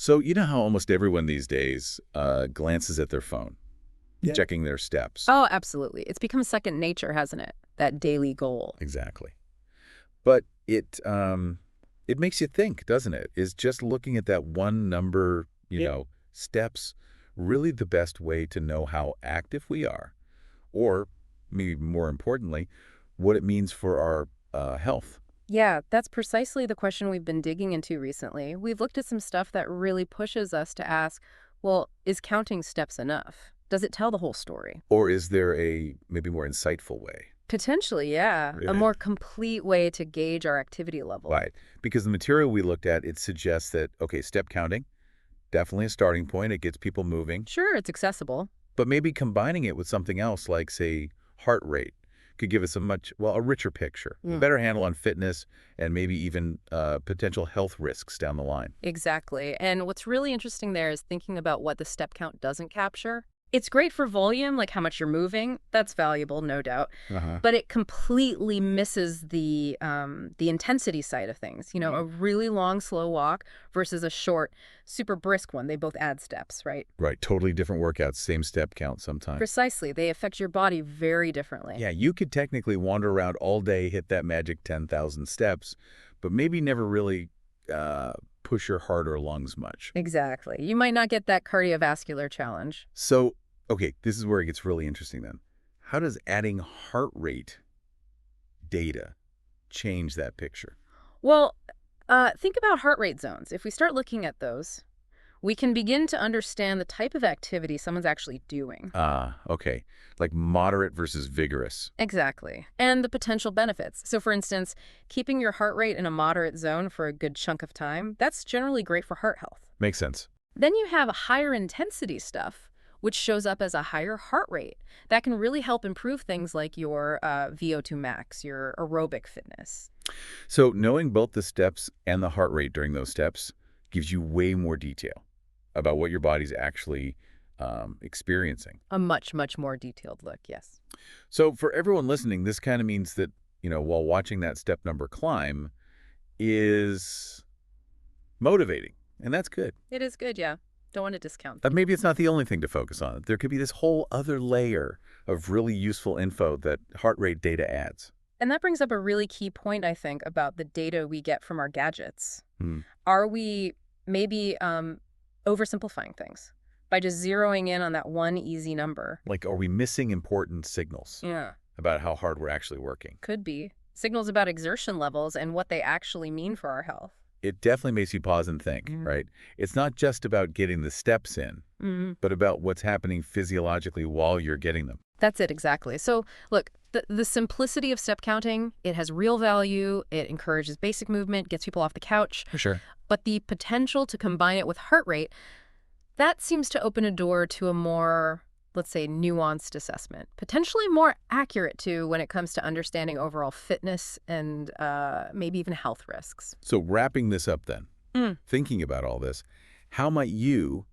So you know how almost everyone these days glances at their phone, Yeah. checking their steps. Oh, absolutely. It's become second nature, hasn't it? That daily goal. Exactly. But it makes you think, doesn't it? Is just looking at that one number, Yeah. steps, really the best way to know how active we are? Or, maybe more importantly, what it means for our health? Yeah, that's precisely the question we've been digging into recently. We've looked at some stuff that really pushes us to ask, well, is counting steps enough? Does it tell the whole story? Or is there a maybe more insightful way? Potentially, yeah. A Really? more complete way to gauge our activity level. Right. Because the material we looked at, it suggests that, okay, step counting, definitely a starting point. It gets people moving. Sure, it's accessible. But maybe combining it with something else like, say, heart rate could give us a richer picture, a Mm. better handle on fitness, and maybe even potential health risks down the line. Exactly. And what's really interesting there is thinking about what the step count doesn't capture. It's great for volume, like how much you're moving. That's valuable, no doubt. Uh-huh. But it completely misses the intensity side of things. You know, a really long, slow walk versus a short, super brisk one. They both add steps, right? Right. Totally different workouts, same step count sometimes. Precisely. They affect your body very differently. Yeah, you could technically wander around all day, hit that magic 10,000 steps, but maybe never really push your heart or lungs much. Exactly. You might not get that cardiovascular challenge. So, okay, this is where it gets really interesting then. How does adding heart rate data change that picture? Well, think about heart rate zones. If we start looking at those, we can begin to understand the type of activity someone's actually doing. Ah, okay. Like moderate versus vigorous. Exactly. And the potential benefits. So, for instance, keeping your heart rate in a moderate zone for a good chunk of time, that's generally great for heart health. Makes sense. Then you have higher intensity stuff, which shows up as a higher heart rate. That can really help improve things like your VO2 max, your aerobic fitness. So knowing both the steps and the heart rate during those steps gives you way more detail about what your body's actually experiencing. A much, much more detailed look, yes. So for everyone listening, this kind of means that, while watching that step number climb is motivating, and that's good. It is good, yeah. Don't want to discount But maybe it's not the only thing to focus on. There could be this whole other layer of really useful info that heart rate data adds. And that brings up a really key point, I think, about the data we get from our gadgets. Hmm. Are we maybe oversimplifying things by just zeroing in on that one easy number? Like, are we missing important signals Yeah. about how hard we're actually working? Could be. Signals about exertion levels and what they actually mean for our health. It definitely makes you pause and think, right? It's not just about getting the steps in, but about what's happening physiologically while you're getting them. That's it, exactly. So, look, the simplicity of step counting, it has real value. It encourages basic movement, gets people off the couch. For sure. But the potential to combine it with heart rate, that seems to open a door to a more, let's say, nuanced assessment. Potentially more accurate, too, when it comes to understanding overall fitness and maybe even health risks. So wrapping this up then, thinking about all this, how might you,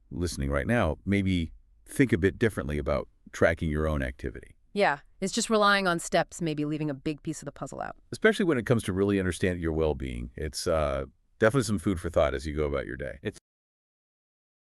listening right now, maybe think a bit differently about tracking your own activity? Yeah, it's just relying on steps, maybe leaving a big piece of the puzzle out. Especially when it comes to really understanding your well-being. It's definitely some food for thought as you go about your day. It's